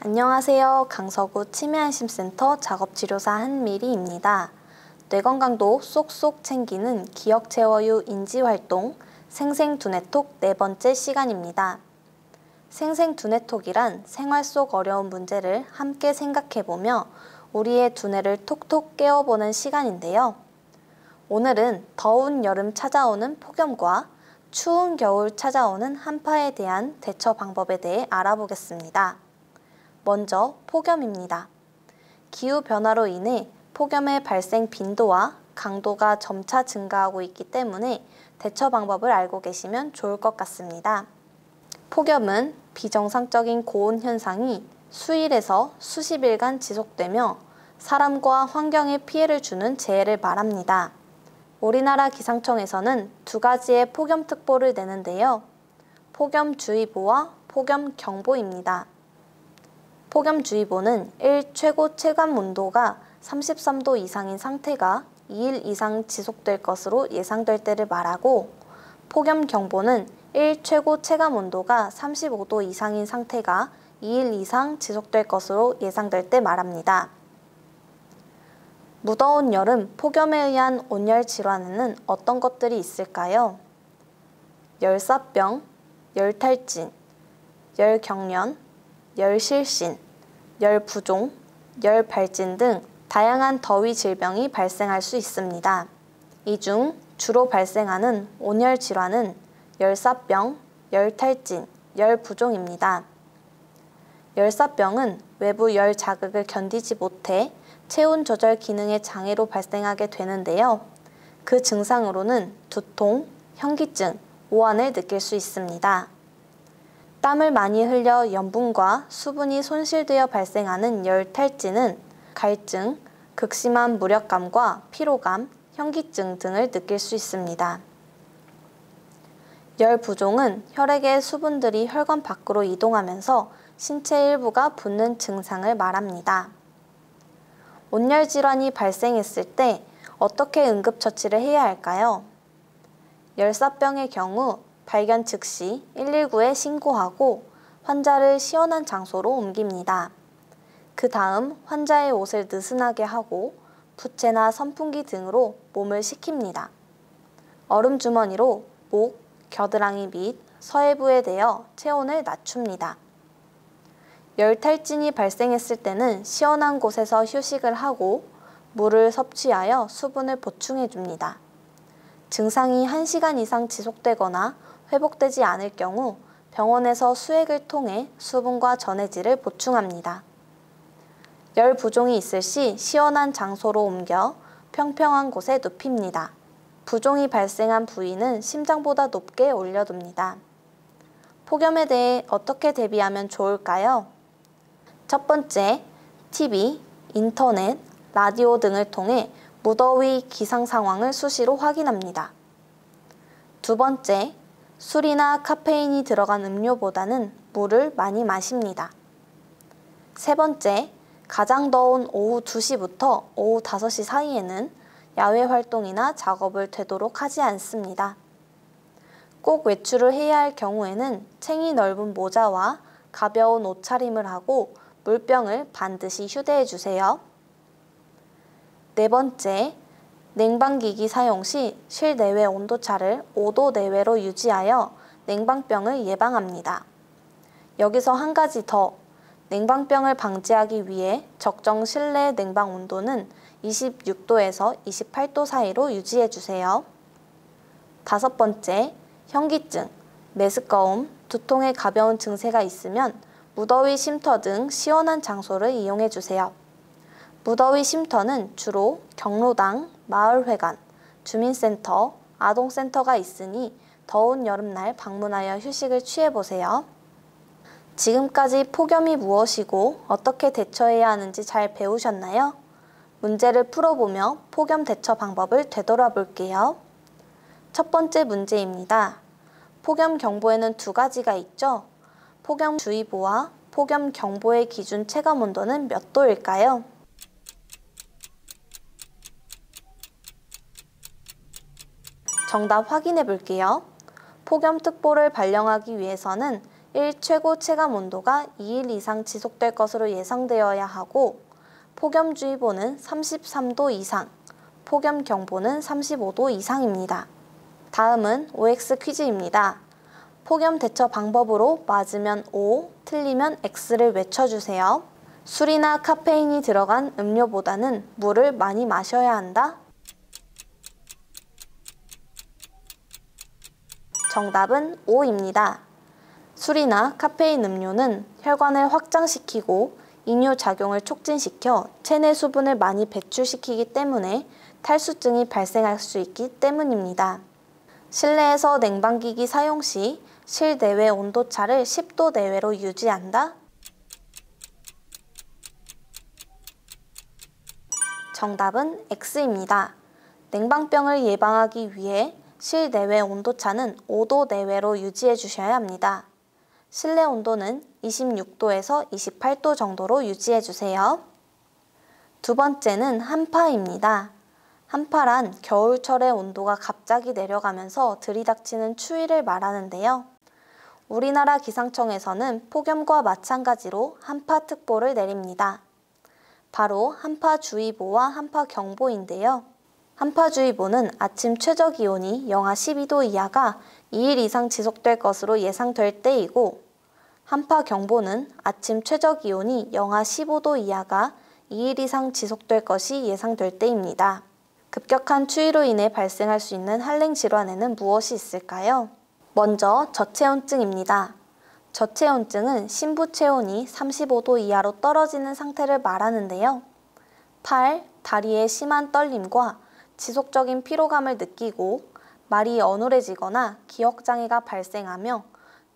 안녕하세요. 강서구 치매안심센터 작업치료사 한미리입니다. 뇌건강도 쏙쏙 챙기는 기억채워유 인지활동 생생두뇌톡 네 번째 시간입니다. 생생두뇌톡이란 생활 속 어려운 문제를 함께 생각해보며 우리의 두뇌를 톡톡 깨워보는 시간인데요. 오늘은 더운 여름 찾아오는 폭염과 추운 겨울 찾아오는 한파에 대한 대처 방법에 대해 알아보겠습니다. 먼저 폭염입니다. 기후변화로 인해 폭염의 발생 빈도와 강도가 점차 증가하고 있기 때문에 대처 방법을 알고 계시면 좋을 것 같습니다. 폭염은 비정상적인 고온 현상이 수일에서 수십일간 지속되며 사람과 환경에 피해를 주는 재해를 말합니다. 우리나라 기상청에서는 두 가지의 폭염특보를 내는데요. 폭염주의보와 폭염경보입니다. 폭염주의보는 일 최고 체감온도가 33도 이상인 상태가 2일 이상 지속될 것으로 예상될 때를 말하고, 폭염경보는 일 최고 체감온도가 35도 이상인 상태가 2일 이상 지속될 것으로 예상될 때 말합니다. 무더운 여름 폭염에 의한 온열 질환에는 어떤 것들이 있을까요? 열사병, 열탈진, 열경련, 열실신, 열부종, 열발진 등 다양한 더위 질병이 발생할 수 있습니다. 이 중 주로 발생하는 온열 질환은 열사병, 열탈진, 열부종입니다. 열사병은 외부 열 자극을 견디지 못해 체온 조절 기능의 장애로 발생하게 되는데요. 그 증상으로는 두통, 현기증, 오한을 느낄 수 있습니다. 땀을 많이 흘려 염분과 수분이 손실되어 발생하는 열탈진은 갈증, 극심한 무력감과 피로감, 현기증 등을 느낄 수 있습니다. 열부종은 혈액의 수분들이 혈관 밖으로 이동하면서 신체 일부가 붓는 증상을 말합니다. 온열 질환이 발생했을 때 어떻게 응급처치를 해야 할까요? 열사병의 경우 발견 즉시 119에 신고하고 환자를 시원한 장소로 옮깁니다. 그 다음 환자의 옷을 느슨하게 하고 부채나 선풍기 등으로 몸을 식힙니다. 얼음 주머니로 목, 겨드랑이 및 서해부에 대어 체온을 낮춥니다. 열탈진이 발생했을 때는 시원한 곳에서 휴식을 하고 물을 섭취하여 수분을 보충해 줍니다. 증상이 1시간 이상 지속되거나 회복되지 않을 경우 병원에서 수액을 통해 수분과 전해질을 보충합니다. 열부종이 있을 시 시원한 장소로 옮겨 평평한 곳에 눕힙니다. 부종이 발생한 부위는 심장보다 높게 올려둡니다. 폭염에 대해 어떻게 대비하면 좋을까요? 첫 번째, TV, 인터넷, 라디오 등을 통해 무더위 기상 상황을 수시로 확인합니다. 두 번째, 술이나 카페인이 들어간 음료보다는 물을 많이 마십니다. 세 번째, 가장 더운 오후 2시부터 오후 5시 사이에는 야외 활동이나 작업을 되도록 하지 않습니다. 꼭 외출을 해야 할 경우에는 챙이 넓은 모자와 가벼운 옷차림을 하고 물병을 반드시 휴대해 주세요. 네 번째, 냉방기기 사용 시 실내외 온도차를 5도 내외로 유지하여 냉방병을 예방합니다. 여기서 한 가지 더, 냉방병을 방지하기 위해 적정 실내 냉방 온도는 26도에서 28도 사이로 유지해 주세요. 다섯 번째, 현기증, 메스꺼움, 두통의 가벼운 증세가 있으면 무더위 쉼터 등 시원한 장소를 이용해 주세요. 무더위 쉼터는 주로 경로당, 마을회관, 주민센터, 아동센터가 있으니 더운 여름날 방문하여 휴식을 취해보세요. 지금까지 폭염이 무엇이고 어떻게 대처해야 하는지 잘 배우셨나요? 문제를 풀어보며 폭염 대처 방법을 되돌아볼게요. 첫 번째 문제입니다. 폭염경보에는 두 가지가 있죠? 폭염주의보와 폭염경보의 기준 체감온도는 몇 도일까요? 정답 확인해 볼게요. 폭염특보를 발령하기 위해서는 일 최고 체감 온도가 2일 이상 지속될 것으로 예상되어야 하고 폭염주의보는 33도 이상, 폭염경보는 35도 이상입니다. 다음은 OX 퀴즈입니다. 폭염 대처 방법으로 맞으면 O, 틀리면 X를 외쳐주세요. 술이나 카페인이 들어간 음료보다는 물을 많이 마셔야 한다. 정답은 O입니다. 술이나 카페인 음료는 혈관을 확장시키고 이뇨작용을 촉진시켜 체내 수분을 많이 배출시키기 때문에 탈수증이 발생할 수 있기 때문입니다. 실내에서 냉방기기 사용 시 실내외 온도차를 10도 내외로 유지한다. 정답은 X입니다. 냉방병을 예방하기 위해 실내외 온도차는 5도 내외로 유지해 주셔야 합니다. 실내 온도는 26도에서 28도 정도로 유지해 주세요. 두 번째는 한파입니다. 한파란 겨울철의 온도가 갑자기 내려가면서 들이닥치는 추위를 말하는데요. 우리나라 기상청에서는 폭염과 마찬가지로 한파특보를 내립니다. 바로 한파주의보와 한파경보인데요. 한파주의보는 아침 최저기온이 영하 12도 이하가 2일 이상 지속될 것으로 예상될 때이고 한파경보는 아침 최저기온이 영하 15도 이하가 2일 이상 지속될 것이 예상될 때입니다. 급격한 추위로 인해 발생할 수 있는 한랭 질환에는 무엇이 있을까요? 먼저 저체온증입니다. 저체온증은 심부 체온이 35도 이하로 떨어지는 상태를 말하는데요. 팔, 다리의 심한 떨림과 지속적인 피로감을 느끼고 말이 어눌해지거나 기억장애가 발생하며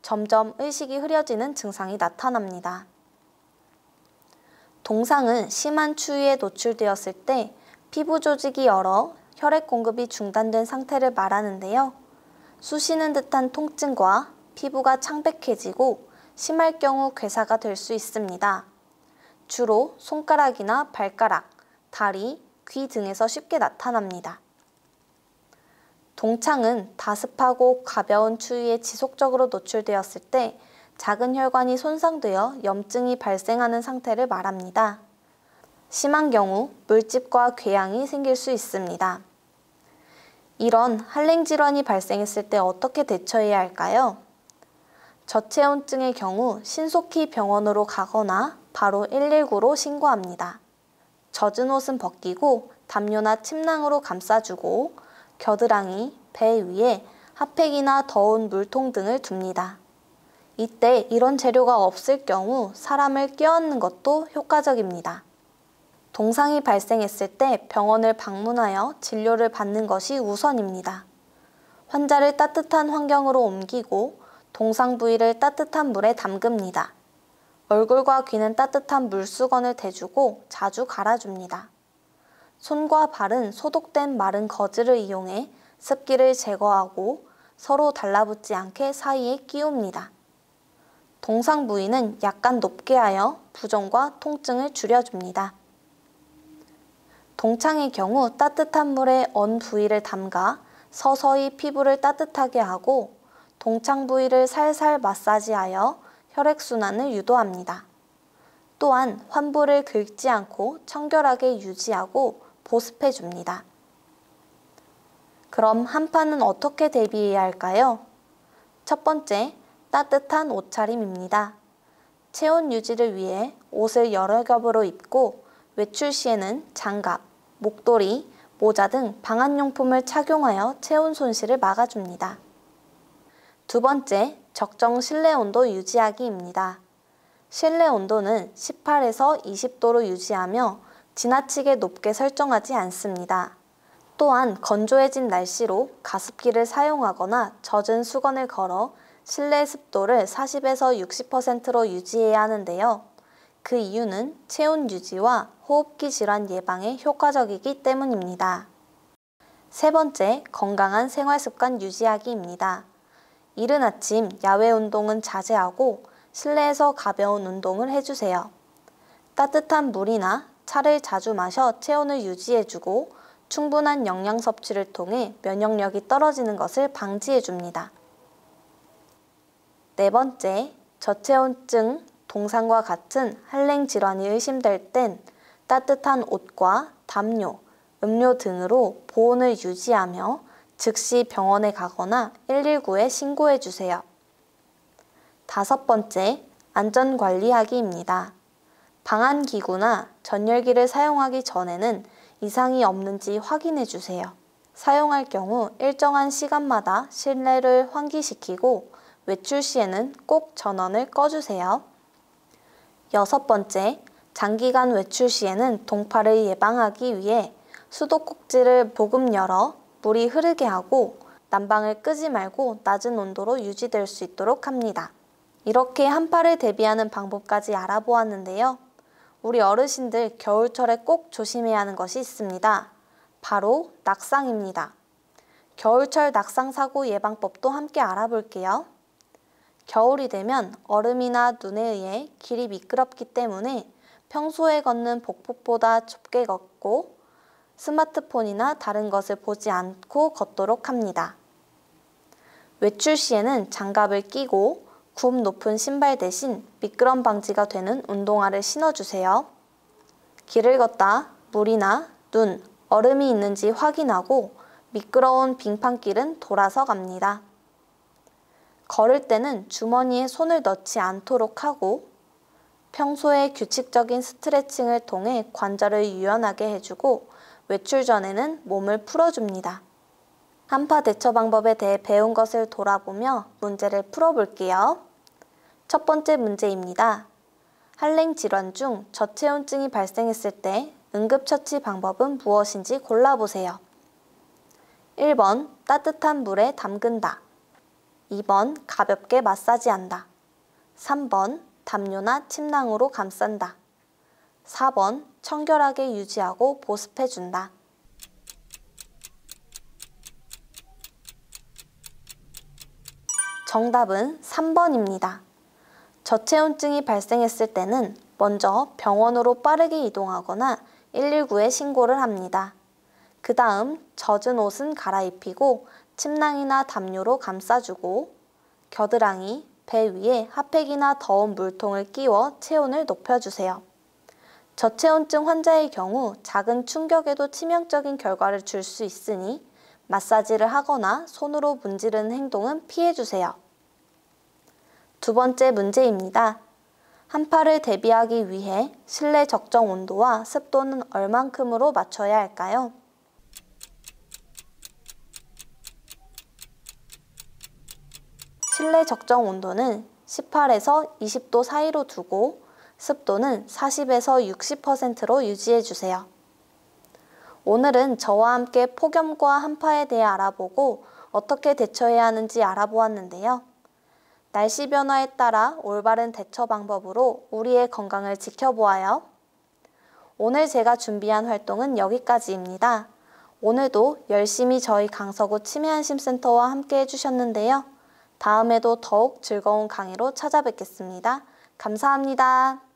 점점 의식이 흐려지는 증상이 나타납니다. 동상은 심한 추위에 노출되었을 때 피부 조직이 얼어 혈액 공급이 중단된 상태를 말하는데요. 쑤시는 듯한 통증과 피부가 창백해지고 심할 경우 괴사가 될 수 있습니다. 주로 손가락이나 발가락, 다리, 귀 등에서 쉽게 나타납니다. 동창은 다습하고 가벼운 추위에 지속적으로 노출되었을 때 작은 혈관이 손상되어 염증이 발생하는 상태를 말합니다. 심한 경우 물집과 궤양이 생길 수 있습니다. 이런 한랭 질환이 발생했을 때 어떻게 대처해야 할까요? 저체온증의 경우 신속히 병원으로 가거나 바로 119로 신고합니다. 젖은 옷은 벗기고 담요나 침낭으로 감싸주고 겨드랑이, 배 위에 핫팩이나 더운 물통 등을 둡니다. 이때 이런 재료가 없을 경우 사람을 껴안는 것도 효과적입니다. 동상이 발생했을 때 병원을 방문하여 진료를 받는 것이 우선입니다. 환자를 따뜻한 환경으로 옮기고 동상 부위를 따뜻한 물에 담급니다. 얼굴과 귀는 따뜻한 물수건을 대주고 자주 갈아줍니다. 손과 발은 소독된 마른 거즈를 이용해 습기를 제거하고 서로 달라붙지 않게 사이에 끼웁니다. 동상 부위는 약간 높게 하여 부종과 통증을 줄여줍니다. 동창의 경우 따뜻한 물에 언 부위를 담가 서서히 피부를 따뜻하게 하고 동창 부위를 살살 마사지하여 혈액순환을 유도합니다. 또한 환부를 긁지 않고 청결하게 유지하고 보습해줍니다. 그럼 한파는 어떻게 대비해야 할까요? 첫 번째, 따뜻한 옷차림입니다. 체온 유지를 위해 옷을 여러 겹으로 입고 외출 시에는 장갑, 목도리, 모자 등 방한용품을 착용하여 체온 손실을 막아줍니다. 두 번째, 적정 실내 온도 유지하기입니다. 실내 온도는 18에서 20도로 유지하며 지나치게 높게 설정하지 않습니다. 또한 건조해진 날씨로 가습기를 사용하거나 젖은 수건을 걸어 실내 습도를 40에서 60%로 유지해야 하는데요. 그 이유는 체온 유지와 호흡기 질환 예방에 효과적이기 때문입니다. 세 번째, 건강한 생활습관 유지하기입니다. 이른 아침 야외 운동은 자제하고 실내에서 가벼운 운동을 해주세요. 따뜻한 물이나 차를 자주 마셔 체온을 유지해주고 충분한 영양 섭취를 통해 면역력이 떨어지는 것을 방지해줍니다. 네 번째, 저체온증 동상과 같은 한랭 질환이 의심될 땐 따뜻한 옷과 담요, 음료 등으로 보온을 유지하며 즉시 병원에 가거나 119에 신고해 주세요. 5번째, 안전관리하기입니다. 방한기구나 전열기를 사용하기 전에는 이상이 없는지 확인해 주세요. 사용할 경우 일정한 시간마다 실내를 환기시키고 외출 시에는 꼭 전원을 꺼주세요. 6번째, 장기간 외출 시에는 동파를 예방하기 위해 수도꼭지를 보금 열어 물이 흐르게 하고 난방을 끄지 말고 낮은 온도로 유지될 수 있도록 합니다. 이렇게 한파를 대비하는 방법까지 알아보았는데요. 우리 어르신들 겨울철에 꼭 조심해야 하는 것이 있습니다. 바로 낙상입니다. 겨울철 낙상 사고 예방법도 함께 알아볼게요. 겨울이 되면 얼음이나 눈에 의해 길이 미끄럽기 때문에 평소에 걷는 복폭보다 좁게 걷고 스마트폰이나 다른 것을 보지 않고 걷도록 합니다. 외출 시에는 장갑을 끼고 굽 높은 신발 대신 미끄럼 방지가 되는 운동화를 신어주세요. 길을 걷다 물이나 눈, 얼음이 있는지 확인하고 미끄러운 빙판길은 돌아서 갑니다. 걸을 때는 주머니에 손을 넣지 않도록 하고 평소에 규칙적인 스트레칭을 통해 관절을 유연하게 해주고 외출 전에는 몸을 풀어줍니다. 한파 대처 방법에 대해 배운 것을 돌아보며 문제를 풀어볼게요. 첫 번째 문제입니다. 한랭 질환 중 저체온증이 발생했을 때 응급처치 방법은 무엇인지 골라보세요. 1번 따뜻한 물에 담근다. 2번 가볍게 마사지한다. 3번 담요나 침낭으로 감싼다. 4번 청결하게 유지하고 보습해준다. 정답은 3번입니다. 저체온증이 발생했을 때는 먼저 병원으로 빠르게 이동하거나 119에 신고를 합니다. 그 다음 젖은 옷은 갈아입히고 침낭이나 담요로 감싸주고 겨드랑이, 배 위에 핫팩이나 더운 물통을 끼워 체온을 높여주세요. 저체온증 환자의 경우 작은 충격에도 치명적인 결과를 줄 수 있으니 마사지를 하거나 손으로 문지르는 행동은 피해주세요. 두 번째 문제입니다. 한파를 대비하기 위해 실내 적정 온도와 습도는 얼만큼으로 맞춰야 할까요? 실내 적정 온도는 18에서 20도 사이로 두고 습도는 40에서 60%로 유지해주세요. 오늘은 저와 함께 폭염과 한파에 대해 알아보고 어떻게 대처해야 하는지 알아보았는데요. 날씨 변화에 따라 올바른 대처 방법으로 우리의 건강을 지켜보아요. 오늘 제가 준비한 활동은 여기까지입니다. 오늘도 열심히 저희 강서구 치매안심센터와 함께 해주셨는데요. 다음에도 더욱 즐거운 강의로 찾아뵙겠습니다. 감사합니다.